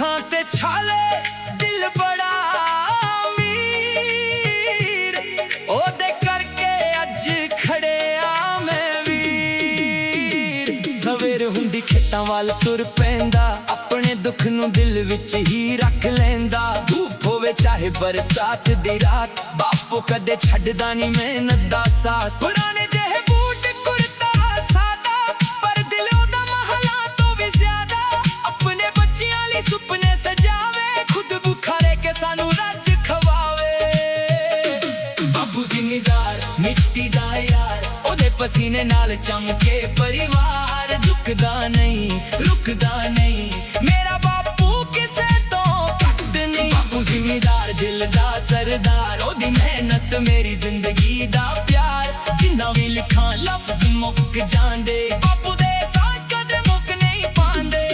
हत्थां ते छाले दिल बड़ा अमीर ओदे करके अज खड़े आ मैं वीर। सवेर हुंदी खेतां वाल तुर पैंदा अपने दुख नूं दिल विच ही रख लैंदा। धूप होवे चाहे बरसात दी रात बापू कदे छड्डदा नी मेहनत दा साथ। पुराने जेहे बूट कुर्ता सादा पर दिल ओदा महला तो भी ज्यादा। अपने बच्चियां लई सुपने सजावे खुद भुखा रह के सानू रज खवावे। बापू जिम्मेदार मिट्टी दा यार ओदे पसीने नाल चमके परिवार। झुकदा नहीं रुकदा नहीं मेरा बापू किसे तो घट नहीं। बापू जिम्मेदार दिल दा सरदार ओदी मेहनत मेरी जिंदगी दा प्यार। जिन्ना भी लिखां लफ्ज मुक जांदे बापू दे साथ कदे मुक नहीं पांदे।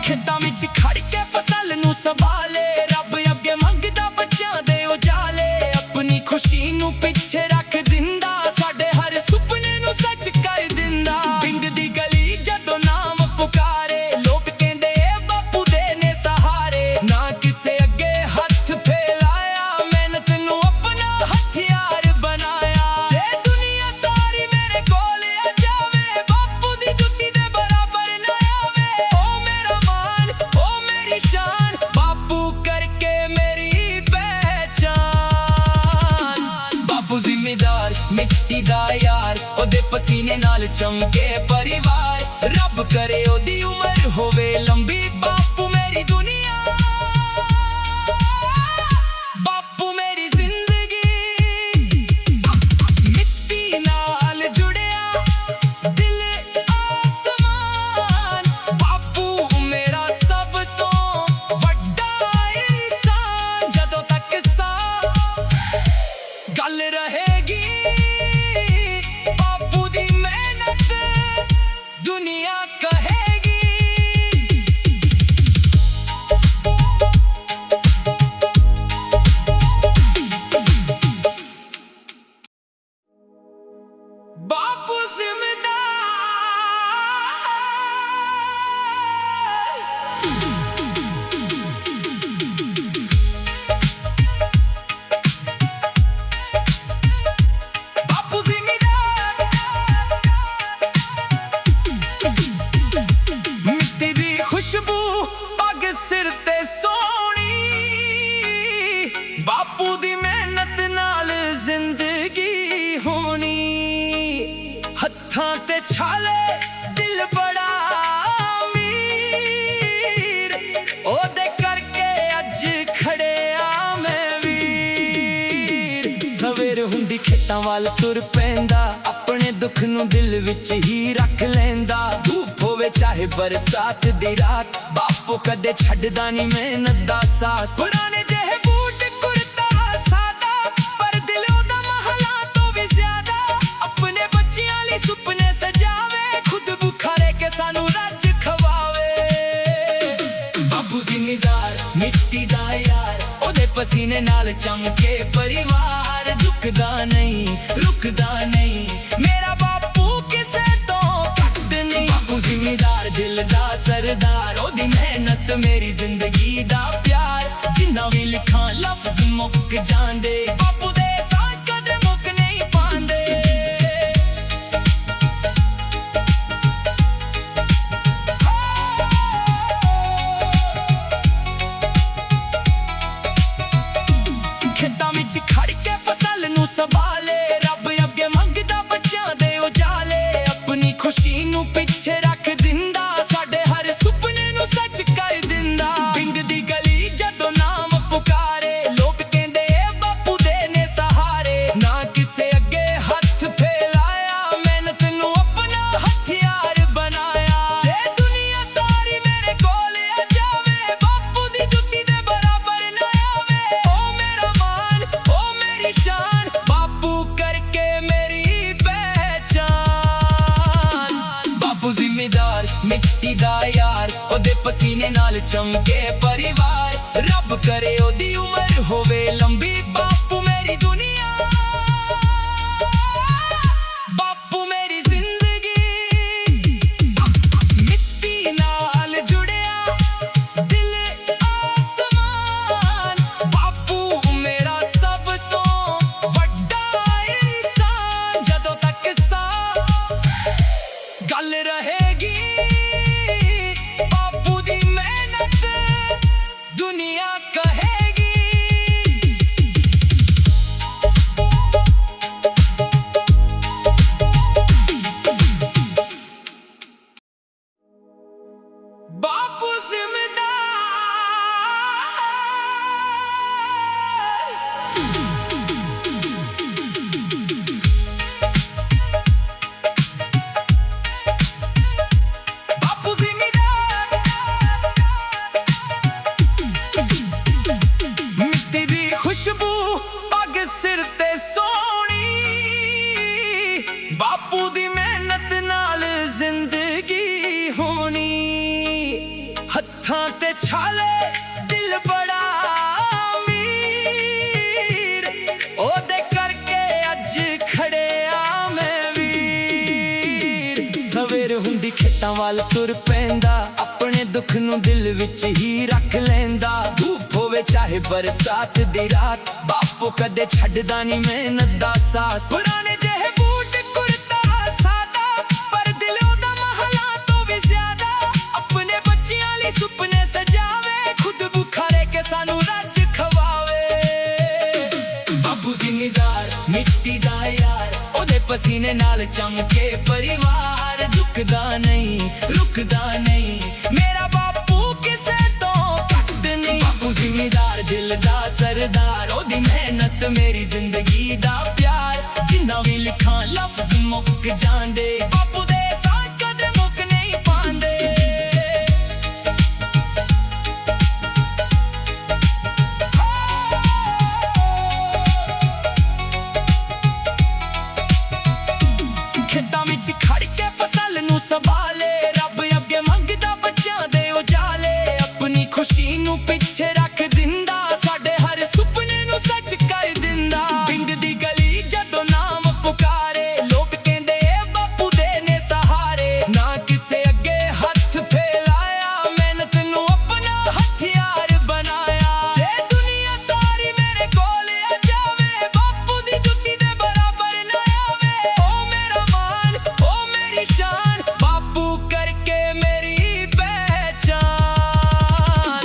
खेतां विच खड़ के फसल नूं संभाले रब अगे मंगदा बच्चियां दे उजाले। अपनी खुशी नूं पिछे रख दिंदा साडे हर सुपने नूं सच कर दिंदा। पिंड दी गली जदों नाम पुकारे लोग कहंदे बापू दे ने सहारे। ना किसे अगे हथ फैलाया मेहनत नूं अपना हथियार बनाया। जे दुनिया सारी मेरे कोल आ जावे बापू दी जुत्ती दे बराबर ना आवे। ओ मेरा मान ओ मेरी शान बापू करके मेरी पहचान। बापू जिम्मेदार मिट्टी दा यार ओदे पसीने नाल चमके परिवार। रब करे ओदी उम्र होवे लंबी बापू मेरी दुनिया। बापू मेरी जिंदगी मिट्टी नाल जुड़िया दिल आसमान। बापू मेरा सब तो वड्डा इंसान। जदों तक सा गल रहेगी बापू दी मेहनत दुनिया कहेगी। बापू बापू जिम्मेदार मिट्टी दी खुशबू पग सिर ते सोनी। बापू दी मेहनत नाल जिंदगी होनी। हत्थां ते छाले दिल बड़ा अमीर ओदे करके अज खड़े आ मैं वीर। सवेर हुंदी खेतां वाल तुर पैंदा अपने दुख नूं दिल विच ही रख लैंदा। धूप होवे चाहे बरसात दी रात बापू कदे छड्डदा नी मेहनत दा साथ। पुराने जेहे बूट कुर्ता सादा पर दिल ओदा महला तो भी ज्यादा। अपने बच्चियां लई सुपने सजावे खुद भुखा रह के सानू रज खवावे। बापू जिम्मेदार मिट्टी दा यार ओदे पसीने नाल चमके परिवार। झुकदा नहीं रुकदा नहीं मेरा बापू किसे तो घट नहीं। बापू जिम्मेदार दिल दा सरदार ओदी मेहनत मेरी जिंदगी दा प्यार। जिन्ना भी लिखां लफ्ज मुक जांदे बापू दे साथ कदे मुक नहीं पांदे। खेतां विच खड़ के फसल नूं संभाले रब अगे मंगदा बच्चियां दे उजाले। अपनी खुशी नूं पिछे रख दिंदा साडे हर सुपने नूं सच कर दिंदा। पिंड दी गली जदों नाम पुकारे लोग कहंदे बापू दे ने सहारे। ना किसे अगे हथ फैलाया मेहनत नूं अपना हथियार बनाया। जे दुनिया सारी मेरे कोल आ जावे बापू दी जुत्ती दे बराबर ना आवे। ओ मेरा मान ओ मेरी शान बापू करके मेरी पहचान। बापू जिम्मेदार मिट्टी दा यार ओदे पसीने नाल चमके परिवार। रब करे ओदी उम्र होवे लंबी बापू मेरी ਛਾਲੇ ਦਿਲ ਬੜਾ ਅਮੀਰ ਉਹਦੇ ਕਰਕੇ ਅੱਜ ਖੜਿਆ ਮੈਂ ਵੀਰ ਸਵੇਰ ਹੁੰਦੀ ਖੇਤਾਂ ਵੱਲ ਤੁਰ ਪੈਂਦਾ ਆਪਣੇ ਦੁੱਖ ਨੂੰ ਦਿਲ ਵਿੱਚ ਹੀ ਰੱਖ ਲੈਂਦਾ ਧੂਪ ਹੋਵੇ ਚਾਹੇ ਬਰਸਾਤ ਦੀ ਰਾਤ ਬਾਪੂ ਕਦੇ ਛੱਡਦਾ ਨਹੀਂ ਮਿਹਨਤ ਦਾ ਸਾਥ ਪੁਰਾਣੇ ਜਿਹੇ ਬੂਟ ਕੁਰਤਾ ਸਾਦਾ ਪਰ ਦਿਲ ਉਹਦਾ ਮਹਲਾਂ ਤੋਂ ਵੀ ਜ਼ਿਆਦਾ ਆਪਣੇ ਬੱਚਿਆਂ ਲਈ ਸੁਪਨੇ ਸਜਾਵੇ ਖੁਦ ਭੁੱਖਾ ਰਹਿ ਕੇ ਸਾਨੂੰ ਰੱਜ ਖਵਾਵੇ ਬਾਪੂ ਜ਼ਿਮੀਦਾਰ ਮਿੱਟੀ ਦਾ ਯਾਰ ਉਹਦੇ ਪਸੀਨੇ ਨਾਲ ਚਮਕੇ ਪਰਿਵਾਰ ਝੁਕਦਾ ਨਹੀਂ ਰੁਕਦਾ ਨਹੀਂ ਮੇਰਾ ਬਾਪੂ ਕਿਸੇ ਤੋਂ ਘੱਟ ਨਹੀਂ ਬਾਪੂ ਜ਼ਿਮੀਦਾਰ ਦਿਲ ਦਾ ਸਰਦਾਰ ਉਹਦੀ ਮਿਹਨਤ ਮੇਰੀ ਜ਼ਿੰਦਗੀ ਦਾ ਪਿਆਰ ਜਿੰਨਾ ਵੀ ਲਿਖਾਂ ਲਫ਼ਜ਼ ਮੁੱਕ ਜਾਂਦੇ ਬਾਪੂ ਦੇ ਸਾਥ ਕਦੇ ਮੁੱਕ ਨਹੀਂ ਪਾਉਂਦੇ ਖੇਤਾਂ ਵਿੱਚ ਖੜ ਕੇ ਫਸਲ ਨੂੰ ਸੰਭਾਲੇ ਰੱਬ ਅੱਗੇ ਮੰਗਦਾ ਬੱਚਿਆਂ ਦੇ ਉਜਾਲੇ ਆਪਣੀ ਖੁਸ਼ੀ ਨੂੰ ਪਿੱਛੇ ਰੱਖ ਦਿੰਦਾ ਸਾਡੇ ਹਰ ਸੁਪਨੇ ਨੂੰ ਸੱਚ ਕਰ ਦਿੰਦਾ ਪਿੰਡ ਦੀ ਗਲੀ ਜਦੋਂ ਨਾਮ ਪੁਕਾਰੇ ਲੋਕ ਕਹਿੰਦੇ ਏ ਬਾਪੂ ਦੇ ਨੇ ਸਹਾਰੇ ਨਾ ਕਿਸੇ ਅੱਗੇ ਹੱਥ ਫੈਲਾਇਆ ਮਿਹਨਤ ਨੂੰ ਆਪਣਾ ਹਥਿਆਰ ਬਣਾਇਆ ਜੇ ਦੁਨੀਆ ਸਾਰੀ ਮੇਰੇ ਕੋਲ ਆ ਜਾਵੇ ਬਾਪੂ ਦੀ ਜੁੱਤੀ ਦੇ ਬਰਾਬਰ ਨਾ ਆਵੇ ਓ ਮੇਰਾ ਮਾਨ ਓ ਮੇਰੀ ਸ਼ਾਨ ਬਾਪੂ ਕਰਕੇ ਮੇਰੀ ਪਹਿਚਾਨ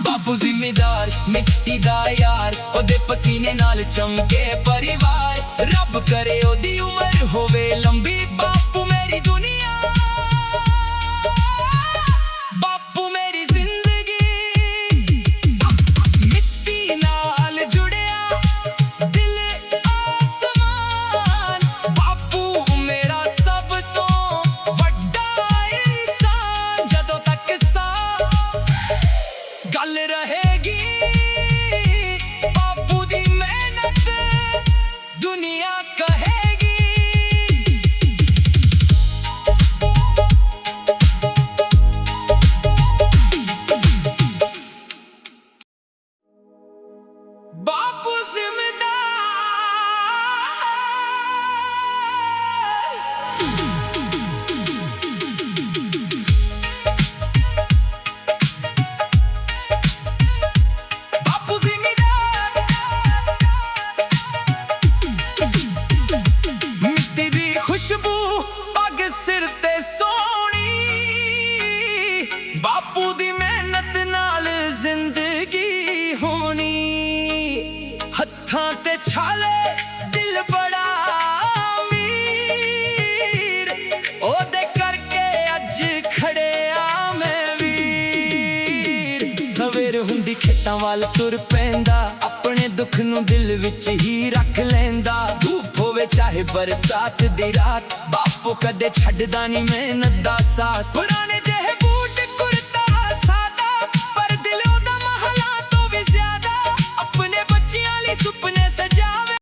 ਬਾਪੂ ਜ਼ਿਮੀਦਾਰ ਮਿੱਟੀ ਦਾ ਯਾਰ ਉਹਦੇ ਪਸੀਨੇ ਨਾਲ ਚਮਕੇ ਪਰਿਵਾਰ ਰੱਬ ਕਰੇ ਉਹਦੀ ਉਮਰ ਹੋਵੇ ਲੰਬੀ ਬਾਪੂ ਮੇਰੀ ਦੁਨੀਆ ਬਾਪੂ ਮੇਰੀ ਜ਼ਿੰਦਗੀ ਮਿੱਟੀ ਨਾਲ ਜੁੜਿਆ ਦਿਲ ਆਸਮਾਨ ਬਾਪੂ ਮੇਰਾ ਸਭ ਤੋਂ ਵੱਡਾ ਇਨਸਾਨ ਜਦੋਂ ਤੱਕ ਸਾਹ ਗੱਲ ਰਹੇਗੀ ਬਾਪੂ ਦੀ ਮਿਹਨਤ ਦੁਨੀਆ ਕਹੇਗੀ ਬਾਪੂ ਜ਼ਿਮੀਦਾਰ ਬਾਪੂ ਜ਼ਿਮੀਦਾਰ ਮਿੱਟੀ ਦੀ ਖੁਸ਼ਬੂ ਪੱਗ ਸਿਰ ਤੇ ਸੋਹਣੀ ਬਾਪੂ ਦੀ ਮਿਹਨਤ ਨਾਲ ਜ਼ਿੰਦਗੀ ਹੋਣੀ ਹੱਥਾਂ ਤੇ ਛਾਲੇ ਦਿਲ ਬੜਾ ਅਮੀਰ ਉਹਦੇ ਕਰਕੇ ਅੱਜ ਖੜਿਆ ਮੈਂ ਵੀਰ ਸਵੇਰ ਹੁੰਦੀ ਖੇਤਾਂ ਵੱਲ ਤੁਰ ਪੈਂਦਾ ਆਪਣੇ ਦੁੱਖ ਨੂੰ ਦਿਲ ਵਿੱਚ ਹੀ ਰੱਖ ਲੈਂਦਾ ਧੂਪ ਹੋਵੇ ਚਾਹੇ ਬਰਸਾਤ ਦੀ ਰਾਤ ਬਾਪੂ ਕਦੇ ਛੱਡਦਾ ਨਹੀਂ ਮਿਹਨਤ ਦਾ ਸਾਥ ਪੁਰਾਣੇ